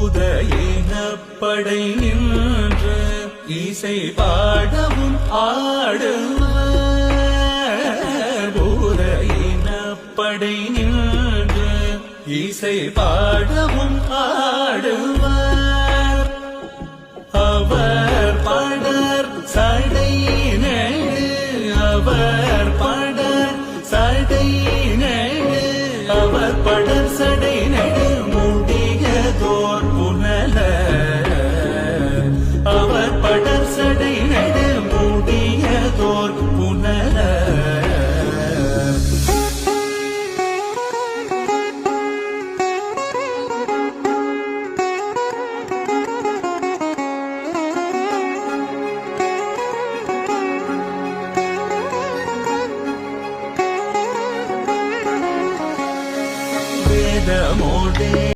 பூத இனப்படை நின்று இசை பாடவும் ஆடுவர். பூத இனப்படை நின்று இசை பாடவும் ஆடுவர். அவர் படர் சடை நெடு, அவர் படர் சடை நெடு, அவர் படர் சடை நெடு முடியதோர் புனல. அவர் படர் சடை நெடு முடியதோர் புனல. வேதமோடே